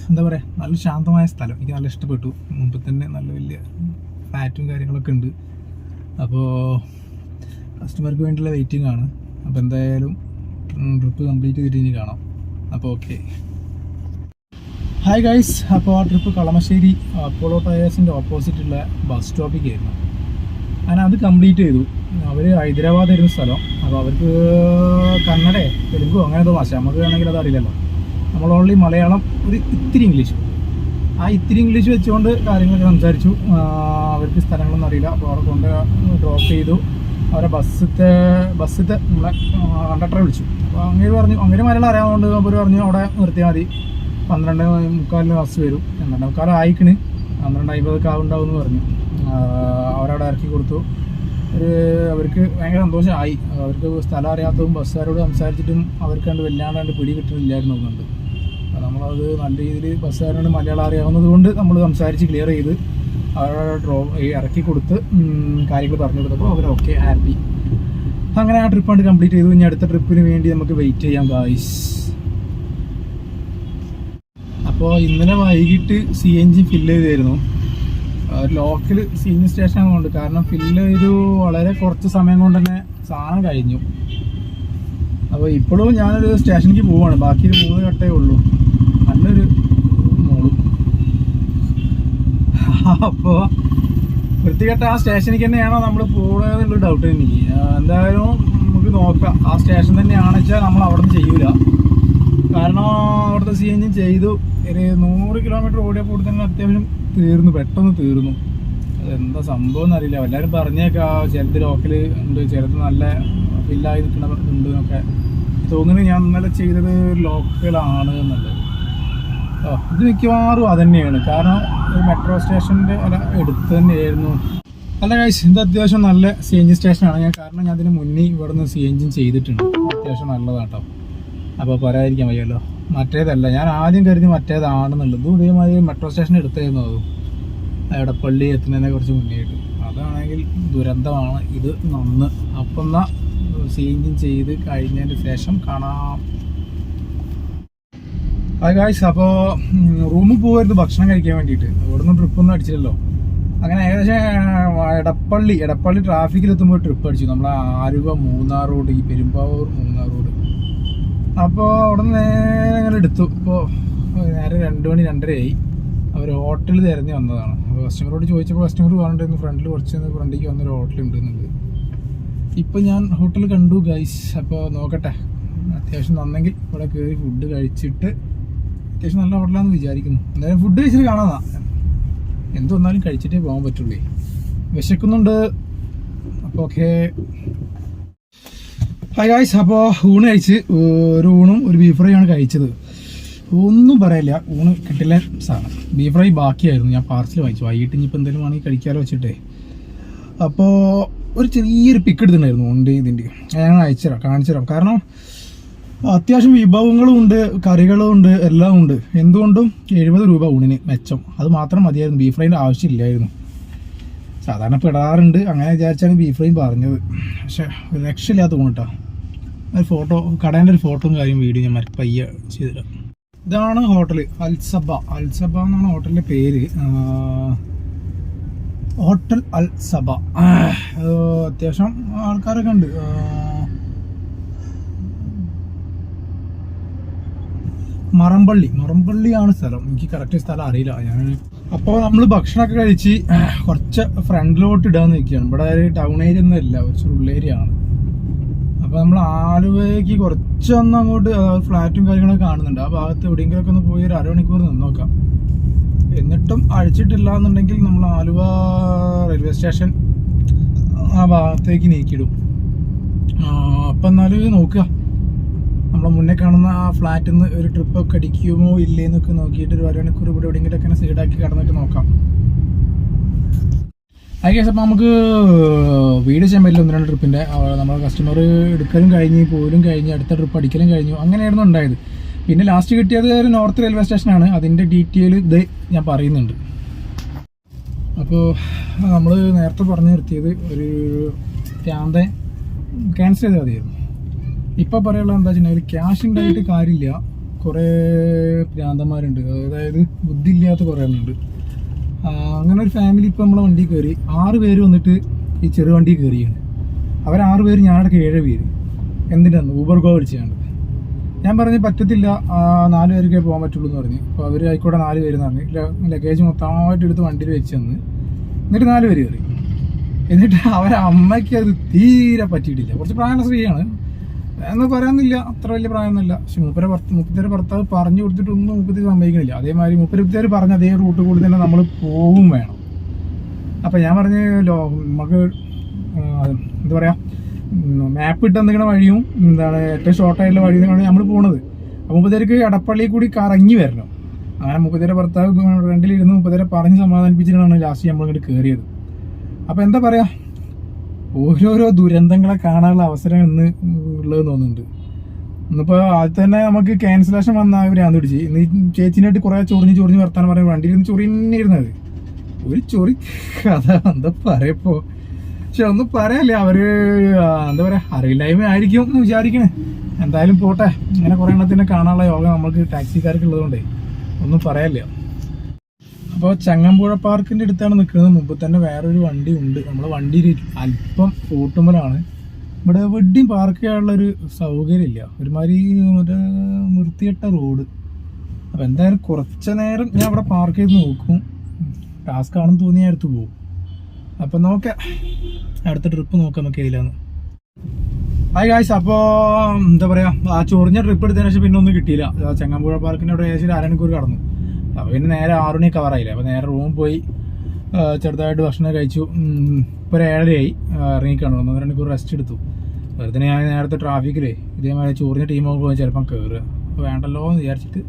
S1: എന്താ പറയുക, നല്ല ശാന്തമായ സ്ഥലം. എനിക്ക് നല്ല ഇഷ്ടപ്പെട്ടു. മുമ്പ് തന്നെ നല്ല വലിയ ഫ്ലാറ്റും കാര്യങ്ങളൊക്കെ ഉണ്ട്. അപ്പോൾ കസ്റ്റമർക്ക് വേണ്ടിയുള്ള വെയിറ്റിംഗ് ആണ്. അപ്പോൾ എന്തായാലും ട്രിപ്പ് കംപ്ലീറ്റ് ചെയ്തിട്ട് ഇനി കാണാം. അപ്പോൾ ഓക്കെ ഹായ് ഗൈസ്. അപ്പോൾ ആ ട്രിപ്പ് കളമശ്ശേരി അപ്പോളോ ടയേഴ്സിൻ്റെ ഓപ്പോസിറ്റുള്ള ബസ് സ്റ്റോപ്പിലേക്കായിരുന്നു. അങ്ങനെ അത് കംപ്ലീറ്റ് ചെയ്തു. അവർ ഹൈദരാബാദായിരുന്നു സ്ഥലം. അപ്പോൾ അവർക്ക് കന്നഡ തെലുങ്കോ അങ്ങനത്തെ ഭാഷ നമുക്ക് വേണമെങ്കിൽ അത് അറിയില്ലല്ലോ. നമ്മൾ ഓൺലി മലയാളം ഒരു ഇത്തിരി ഇംഗ്ലീഷ്. ആ ഇത്തിരി ഇംഗ്ലീഷ് വെച്ചുകൊണ്ട് കാര്യങ്ങളൊക്കെ സംസാരിച്ചു. അവർക്ക് സ്ഥലങ്ങളൊന്നും അറിയില്ല. അപ്പോൾ അവിടെ കൊണ്ട് ഡ്രോപ്പ് ചെയ്തു. അവരെ ബസ്സിത്തെ നമ്മളെ കണ്ടക്ടറെ വിളിച്ചു. അപ്പോൾ അങ്ങനെ പറഞ്ഞു, അങ്ങനെ മലയാളം അറിയാവുന്നതുകൊണ്ട് അവർ പറഞ്ഞു അവിടെ നിർത്തിയാൽ മതി, 12:45 ബസ് വരും. 12:45 ആയിക്കണ്, 12:50 ആവുണ്ടാവും എന്ന് പറഞ്ഞു. അവരവിടെ ഇറക്കി കൊടുത്തു. അവർക്ക് ഭയങ്കര സന്തോഷമായി. അവർക്ക് സ്ഥലം അറിയാത്തതും ബസ്സുകാരോട് സംസാരിച്ചിട്ടും അവർക്ക് കണ്ട് വല്ലാണ്ട് പിടി കിട്ടുന്നില്ലായിരുന്നു തോന്നുന്നുണ്ട്. നമ്മളത് നല്ല രീതിയിൽ ബസ്സുകാരോട് മലയാളം അറിയാവുന്നത് കൊണ്ട് നമ്മൾ സംസാരിച്ച് ക്ലിയർ ചെയ്ത് ഇറക്കി കൊടുത്ത് കാര്യങ്ങൾ പറഞ്ഞു കൊടുത്തപ്പോൾ അവർ ഓക്കെ ഹാപ്പി. അങ്ങനെ ആ ട്രിപ്പാണ് കംപ്ലീറ്റ് ചെയ്തു. ഇനി അടുത്ത ട്രിപ്പിന് വേണ്ടി നമുക്ക് വെയിറ്റ് ചെയ്യാം ഗായ്സ്. അപ്പോൾ ഇന്നലെ വൈകിട്ട് CNG ഫില്ല് ചെയ്തായിരുന്നു. ലോക്കൽ CNG സ്റ്റേഷൻ കൊണ്ട്, കാരണം ഫില്ല് ചെയ്തു വളരെ കുറച്ച് സമയം കൊണ്ട് തന്നെ സാധനം കഴിഞ്ഞു. അപ്പോൾ ഇപ്പോഴും ഞാനൊരു സ്റ്റേഷനിലേക്ക് പോവാണ്. ബാക്കി 3 കട്ടേ ഉള്ളൂ. നല്ലൊരു മോളും. അപ്പോൾ വൃത്തികെട്ട ആ സ്റ്റേഷനിലേക്ക് തന്നെയാണോ നമ്മൾ പോകുന്നതെന്നുള്ള ഡൗട്ട് എനിക്ക്. എന്തായാലും നമുക്ക് നോക്കാം. ആ സ്റ്റേഷൻ തന്നെയാണെന്ന് വെച്ചാൽ നമ്മൾ അവിടെ നിന്ന് ചെയ്യൂല. കാരണം അവിടുത്തെ CNG ചെയ്തു ഒരു 100 കിലോമീറ്റർ ഓടിയപ്പോൾ തന്നെ അത്യാവശ്യം തീർന്നു, പെട്ടെന്ന് തീർന്നു. അതെന്താ സംഭവം എന്നറിയില്ല. എല്ലാവരും പറഞ്ഞേക്കാം ചിലത് ലോക്കൽ ഉണ്ട്, ചിലത് നല്ല ഫില്ലായി നിൽക്കണുണ്ട് എന്നൊക്കെ തോന്നുന്നു. ഞാൻ ഇന്നലെ ചെയ്തത് ലോക്കലാണ് എന്നുള്ളത്. ഇത് മിക്കവാറും അതുതന്നെയാണ്. കാരണം ഒരു മെട്രോ സ്റ്റേഷൻ്റെ എടുത്ത് തന്നെയായിരുന്നു. അല്ല ഗൈസ്, ഇത് അത്യാവശ്യം നല്ല CNG സ്റ്റേഷനാണ്. കാരണം ഞാൻ അതിന് മുന്നേ ഇവിടെ നിന്ന് CNG ചെയ്തിട്ടുണ്ട്. അത്യാവശ്യം നല്ലതാട്ടോ. അപ്പോൾ പറയാതിരിക്കാൻ വയ്യല്ലോ. മറ്റേതല്ല, ഞാൻ ആദ്യം കരുതി മറ്റേതാണെന്നുള്ളത്. ഇതും ഇതേമാതിരി മെട്രോ സ്റ്റേഷൻ എടുത്തായിരുന്നു. അതും എടപ്പള്ളി എത്തുന്നതിനെ കുറച്ച് മുന്നേയിട്ട്. അതാണെങ്കിൽ ദുരന്തമാണ്. ഇത് നന്ന്. അപ്പം എന്നാൽ CNG ചെയ്ത് കഴിഞ്ഞതിന് ശേഷം കാണാം. അത് ഗായ്സ്, അപ്പോൾ റൂമിൽ പോകുമായിരുന്നു ഭക്ഷണം കഴിക്കാൻ വേണ്ടിയിട്ട്. ഇവിടെ നിന്ന് ട്രിപ്പൊന്നും അടിച്ചില്ലല്ലോ. അങ്ങനെ ഏകദേശം എടപ്പള്ളി ട്രാഫിക്കിലെത്തുമ്പോൾ ട്രിപ്പ് അടിച്ചു. നമ്മൾ ആലുവ മൂന്നാർ റോഡ്, ഈ പെരുമ്പാവൂർ മൂന്നാർ റോഡ്. അപ്പോൾ അവിടെ നിന്ന് നേരെ അങ്ങനെ എടുത്തു. ഇപ്പോൾ നേരെ 2 മണി 2:30 ആയി. അവർ ഹോട്ടൽ തിരഞ്ഞ് വന്നതാണ്. അപ്പോൾ കസ്റ്റമറോട് ചോദിച്ചപ്പോൾ കസ്റ്റമർ പറഞ്ഞിട്ടുണ്ടായിരുന്നു ഫ്രണ്ടിൽ കുറച്ച് ഫ്രണ്ടിലേക്ക് വന്നൊരു ഹോട്ടൽ ഉണ്ടെന്നുണ്ട്. ഇപ്പം ഞാൻ ഹോട്ടൽ കണ്ടു ഗൈസ്. അപ്പോൾ നോക്കട്ടെ, അത്യാവശ്യം നന്നെങ്കിൽ ഇവിടെ കയറി ഫുഡ് കഴിച്ചിട്ട്, അത്യാവശ്യം നല്ല ഹോട്ടലാണെന്ന് വിചാരിക്കുന്നു. എന്തായാലും ഫുഡ് കഴിച്ചിട്ട് കാണാന്നാ. എന്തൊന്നാലും കഴിച്ചിട്ടേ പോകാൻ പറ്റുള്ളൂ. വിശക്കുന്നുണ്ട്. അപ്പോൾ ഓക്കെ. ഹായ് ഗായ്സ്, അപ്പോൾ ഊണ് കഴിച്ച് ഒരു ഊണും ഒരു ബീഫ് ഫ്രൈ ആണ് കഴിച്ചത്. ഒന്നും പറയില്ല, ഊണ് കിട്ടില്ല സാധനം. ബീഫ് ഫ്രൈ ബാക്കിയായിരുന്നു, ഞാൻ പാർസൽ വാങ്ങിച്ചു. വൈകിട്ട് ഇനിയിപ്പോൾ എന്തെങ്കിലും വേണമെങ്കിൽ കഴിക്കാമല്ലോ വെച്ചിട്ടേ. അപ്പോൾ ഒരു ചെറിയൊരു പിക്ക് എടുത്തിട്ടുണ്ടായിരുന്നു ഉണ്ട് ഇതിൻ്റെ. ഞാൻ കാണിച്ചു തരാം. കാരണം അത്യാവശ്യം വിഭവങ്ങളും ഉണ്ട്, കറികളും ഉണ്ട്, എല്ലാം ഉണ്ട്. എന്തുകൊണ്ടും 70 രൂപ ഊണിന് മെച്ചം. അത് മാത്രം മതിയായിരുന്നു. ബീഫ് ഫ്രൈൻ്റെ ആവശ്യമില്ലായിരുന്നു. സാധാരണ പെടാറുണ്ട്, അങ്ങനെ വിചാരിച്ചാണ് ബീഫ് ഫ്രൈ പറഞ്ഞത്. പക്ഷെ ഒരു രക്ഷയില്ലാത്ത ഊണിട്ടാ. ഒരു ഫോട്ടോ, കടേൻ്റെ ഒരു ഫോട്ടോയും കാര്യം വീഡിയോ ഞാൻ പയ്യെ ചെയ്തുതരാം. ഇതാണ് ഹോട്ടൽ അൽസബ എന്നാണ് ഹോട്ടലിൻ്റെ പേര്. Hotel Al Sabah. അത്യാവശ്യം ആൾക്കാരൊക്കെ ഉണ്ട്. മറമ്പള്ളിയാണ് സ്ഥലം. എനിക്ക് കറക്റ്റ് സ്ഥലം അറിയില്ല ഞാൻ. അപ്പോൾ നമ്മൾ ഭക്ഷണമൊക്കെ കഴിച്ച് കുറച്ച് ഫ്രണ്ടിലോട്ട് ഇടാന്ന് നിൽക്കുകയാണ്. ഇവിടെ ഒരു ടൗൺ ഏരിയ ഒന്നും അല്ല, കുറച്ച് ഉള്ളേരിയ ആണ്. അപ്പോൾ നമ്മൾ ആലുവയ്ക്ക് കുറച്ചൊന്ന് അങ്ങോട്ട് ഫ്ലാറ്റും കാര്യങ്ങളൊക്കെ കാണുന്നുണ്ട്. ആ ഭാഗത്ത് എവിടെയെങ്കിലുമൊക്കെ ഒന്ന് പോയി ഒരു അരമണിക്കൂർ നിന്ന് നോക്കാം. എന്നിട്ടും അഴിച്ചിട്ടില്ല എന്നുണ്ടെങ്കിൽ നമ്മൾ ആലുവ റെയിൽവേ സ്റ്റേഷൻ ആ ഭാഗത്തേക്ക് നീക്കിയിടും. അപ്പം എന്നാലും നോക്കുക, നമ്മളെ മുന്നേ കാണുന്ന ആ ഫ്ലാറ്റിൽ നിന്ന് ഒരു ട്രിപ്പൊക്കെ അടിക്കുമോ ഇല്ലേന്നൊക്കെ നോക്കിയിട്ട് ഒരു അരമണിക്കൂർ ഇവിടെ എവിടെയെങ്കിലൊക്കെ സൈഡാക്കി കടന്നിട്ട് നോക്കാം. I guess. അപ്പോൾ നമുക്ക് വീഡിയോ ചെയ്യാൻ പറ്റില്ല 1-2 ട്രിപ്പിൻ്റെ. നമ്മളെ കസ്റ്റമർ എടുക്കലും കഴിഞ്ഞ് പോലും കഴിഞ്ഞ് അടുത്ത ട്രിപ്പ് അടിക്കലും കഴിഞ്ഞു. അങ്ങനെയായിരുന്നു ഉണ്ടായത്. പിന്നെ ലാസ്റ്റ് കിട്ടിയത് ഒരു നോർത്ത് റെയിൽവേ സ്റ്റേഷനാണ്. അതിൻ്റെ ഡീറ്റെയിൽ ഇത് ഞാൻ പറയുന്നുണ്ട്. അപ്പോൾ നമ്മൾ നേരത്തെ പറഞ്ഞു നിർത്തിയത് ഒരു ഭ്രാന്തൻ ക്യാൻസൽ ചെയ്താൽ മതിയായിരുന്നു. ഇപ്പോൾ പറയാനുള്ളത് എന്താ വെച്ചിട്ടുണ്ടെങ്കിൽ ക്യാഷ് ഉണ്ടായിട്ട് കാര്യമില്ല. കുറേ ഭ്രാന്തന്മാരുണ്ട്, അതായത് ബുദ്ധി ഇല്ലാത്ത കുറേ എണ്ണുണ്ട്. അങ്ങനെ ഒരു ഫാമിലി ഇപ്പോൾ നമ്മളെ വണ്ടി കയറി 6 പേര് വന്നിട്ട് ഈ ചെറു വണ്ടി കയറിയാണ്. അവർ 6 പേര്, ഞാനടക്കം 7 പേര്. എന്തിനാണ് ഊബർ ഗോ വിളിച്ചാണ്ട്. ഞാൻ പറഞ്ഞ് പറ്റത്തില്ല, 4 പേർക്കേ പോകാൻ പറ്റുള്ളൂ എന്ന് പറഞ്ഞ്. അപ്പോൾ അവർ ആയിക്കോട്ടെ 4 പേര് എന്ന് പറഞ്ഞ് ലഗേജ് മൊത്തമായിട്ട് എടുത്ത് വണ്ടിയിൽ വെച്ച് തന്ന്. എന്നിട്ട് 4 പേര് കയറി. എന്നിട്ട് അവരമ്മയ്ക്ക് അത് തീരെ പറ്റിയിട്ടില്ല. കുറച്ച് പ്രായമുള്ള സ്ത്രീയാണ് എന്ന് പറയാനില്ല, അത്ര വലിയ പ്രായമൊന്നുമില്ല. പക്ഷെ മുപ്പത്തിയുടെ ഭർത്താവ് പറഞ്ഞു കൊടുത്തിട്ടൊന്നും മുപ്പത്തി സമ്മതിക്കണില്ല. അതേമാതിരി മുപ്പത്തിയാർ പറഞ്ഞ അതേ റൂട്ട് കൂടി തന്നെ നമ്മൾ പോകും വേണം. അപ്പം ഞാൻ പറഞ്ഞ് നമുക്ക് എന്താ പറയുക, മാപ്പ് ഇട്ട് എന്തെങ്കിലും വഴിയും ഏറ്റവും ഷോർട്ടായിട്ടുള്ള വഴി എന്നാണ് നമ്മൾ പോണത്. അപ്പോൾ മുപ്പത്തിയാർക്ക് എടപ്പള്ളിയിൽ കൂടി കറങ്ങി വരണം. അങ്ങനെ മുപ്പത്തിയുടെ ഭർത്താവ് രണ്ടിലിരുന്ന് മുപ്പത്തിയെ പറഞ്ഞ് സമാധാനിപ്പിച്ചിട്ടാണ് ലാസ്റ്റ് നമ്മളിങ്ങോട്ട് കയറിയത്. അപ്പോൾ എന്താ പറയുക, ഓരോരോ ദുരന്തങ്ങളെ കാണാനുള്ള അവസരം ഇന്ന് ഉള്ളത് തോന്നുന്നുണ്ട്. ഇന്നിപ്പോൾ ആദ്യം തന്നെ നമുക്ക് ക്യാൻസലേഷൻ വന്ന ഭ്രാന്ത് പിടിച്ച്. ഇന്ന് ചേച്ചിനായിട്ട് കുറേ ചൊറിഞ്ഞ് വർത്താനം പറയാൻ വണ്ടിയിൽ നിന്ന് ചൊറിഞ്ഞിരുന്നത്. ഒരു ചൊറി കഥ എന്താ പറയപ്പോ. പക്ഷെ ഒന്നും പറയാല്ലേ, അവര് എന്താ പറയാ അറിയില്ലായ്മ ആയിരിക്കും എന്ന് വിചാരിക്കണേ. എന്തായാലും പോട്ടെ, ഇങ്ങനെ കുറെ എണ്ണത്തിനെ കാണാനുള്ള യോഗം നമുക്ക് ടാക്സിക്കാർക്ക് ഉള്ളതുകൊണ്ടേ ഒന്നും പറയാല്ല. അപ്പോൾ ചങ്ങമ്പുഴ പാർക്കിന്റെ അടുത്താണ് നിൽക്കുന്നത്. മുമ്പ് തന്നെ വേറൊരു വണ്ടി ഉണ്ട്. നമ്മളെ വണ്ടി അല്പം കൂട്ടുമ്പലാണ്. ഇവിടെ എവിടെയും പാർക്ക് ചെയ്യാനുള്ളൊരു സൗകര്യമില്ല, ഒരുമാതിരി ഒരു നിർത്തിയിട്ട റോഡ്. അപ്പം എന്തായാലും കുറച്ച് നേരം ഞാൻ അവിടെ പാർക്ക് ചെയ്ത് നോക്കും. ടാസ്ക് ആണെന്ന് തോന്നി ഞാൻ അടുത്ത് പോകും. അപ്പം നോക്കാം, അടുത്ത ട്രിപ്പ് നോക്കാം നമുക്ക് ഇതിലാന്ന്. ഹായ് ഗായ്സ്, അപ്പോൾ എന്താ പറയുക, ആ ചൊറിഞ്ഞ ട്രിപ്പ് എടുത്തതിന് ശേഷം പിന്നെ ഒന്നും കിട്ടിയില്ല. ചങ്ങമ്പുഴ പാർക്കിൻ്റെ അവിടെ ഏകദേശം 1 മണിക്കൂർ കടന്നു. അപ്പോൾ പിന്നെ നേരെ 6 മണി കവറായില്ലേ. അപ്പോൾ നേരെ റൂമിൽ പോയി ചെറുതായിട്ട് ഭക്ഷണം കഴിച്ചു. ഇപ്പോൾ 7:30 ഇറങ്ങിക്കാണു. 1-2 മണിക്കൂർ റെസ്റ്റ് എടുത്തു. വെറുതെ ഞാൻ നേരത്തെ ട്രാഫിക്കിലേ ഇതേമാതിരി ചൊറിഞ്ഞ ടീമൊക്കെ പോയി ചിലപ്പം കയറുക, അപ്പോൾ വേണ്ടല്ലോ എന്ന് വിചാരിച്ചിട്ട്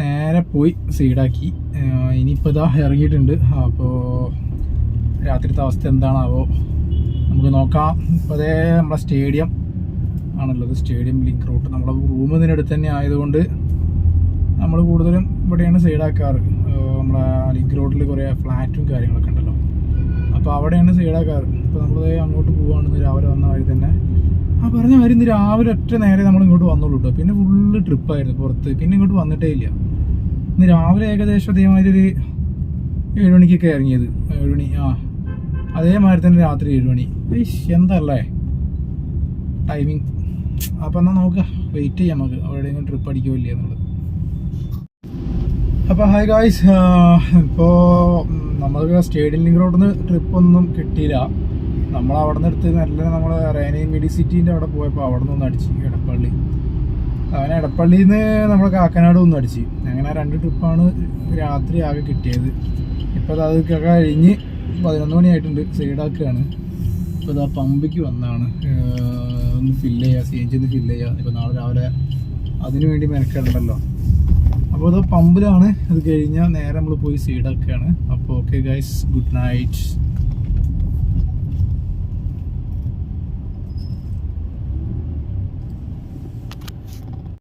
S1: നേരെ പോയി സൈഡാക്കി. ഇനിയിപ്പോൾ ഇതാ ഇറങ്ങിയിട്ടുണ്ട്. അപ്പോൾ രാത്രിത്തെ അവസ്ഥ എന്താണാവോ നമുക്ക് നോക്കാം. ഇപ്പോൾ അതേ നമ്മളെ സ്റ്റേഡിയം ആണുള്ളത്, സ്റ്റേഡിയം ലിങ്ക് റൂട്ട്. നമ്മളെ റൂം ഇതിനടുത്ത് തന്നെ ആയതുകൊണ്ട് നമ്മൾ കൂടുതലും ഇവിടെയാണ് സൈഡാക്കാറ്. നമ്മളെ ലിങ്ക് റോഡിൽ കുറേ ഫ്ലാറ്റും കാര്യങ്ങളൊക്കെ ഉണ്ടല്ലോ, അപ്പോൾ അവിടെയാണ് സൈഡാക്കാറ്. ഇപ്പോൾ നമ്മൾ അങ്ങോട്ട് പോവുകയാണെന്ന് രാവിലെ വന്ന കാര്യം തന്നെ പറഞ്ഞ കാര്യം. ഇന്ന് രാവിലെ ഒറ്റ നേരെ നമ്മൾ ഇങ്ങോട്ട് വന്നുള്ളൂ കേട്ടോ. പിന്നെ ഫുള്ള് ട്രിപ്പായിരുന്നു പുറത്ത്, പിന്നെ ഇങ്ങോട്ട് വന്നിട്ടേ ഇല്ല. ഇന്ന് രാവിലെ ഏകദേശം അതേമാതിരി ഒരു 7 മണിക്കൊക്കെ ഇറങ്ങിയത്. 7 മണി അതേമാതിരി തന്നെ രാത്രി 7 മണി. എന്തല്ലേ ടൈമിങ്. അപ്പം എന്നാൽ നോക്കുക, വെയിറ്റ് ചെയ്യാം നമുക്ക് എവിടെയെങ്കിലും ട്രിപ്പ് അടിക്കുമോ ഇല്ല എന്നുള്ളത്. അപ്പോൾ ഹായ് ഗായ്സ്, ഇപ്പോൾ നമ്മൾക്ക് സ്റ്റേഡിയം ലിങ്ക് റോഡിൽ നിന്ന് ട്രിപ്പൊന്നും കിട്ടിയില്ല. നമ്മളവിടെ നിന്ന് എടുത്ത് നല്ല നമ്മൾ റേനി മെഡിസിറ്റീൻ്റെ അവിടെ പോയപ്പോൾ അവിടെ നിന്ന് അടിച്ച് എടപ്പള്ളി. അങ്ങനെ എടപ്പള്ളിയിൽ നിന്ന് നമ്മൾ കാക്കനാട് ഒന്ന് അടിച്ച്. അങ്ങനെ 2 ട്രിപ്പാണ് രാത്രി ആകെ കിട്ടിയത്. ഇപ്പോൾ അതൊക്കെ കഴിഞ്ഞ് 11 മണിയായിട്ടുണ്ട്, സൈഡാക്കുകയാണ്. ഇപ്പോൾ ഇതാ പമ്പിക്ക് വന്നതാണ്, ഒന്ന് ഫില്ല് ചെയ്യുക, CNG ഒന്ന് ഫില്ല് ചെയ്യുക. ഇപ്പോൾ നാളെ രാവിലെ അതിനു വേണ്ടി മെനക്കെടുണ്ടല്ലോ. അപ്പോൾ അത് പമ്പിലാണ്. അത് കഴിഞ്ഞാൽ നേരെ നമ്മൾ പോയി സൈഡാക്കുകയാണ്. അപ്പോൾ ഓക്കെ ഗൈസ്, ഗുഡ് നൈറ്റ്.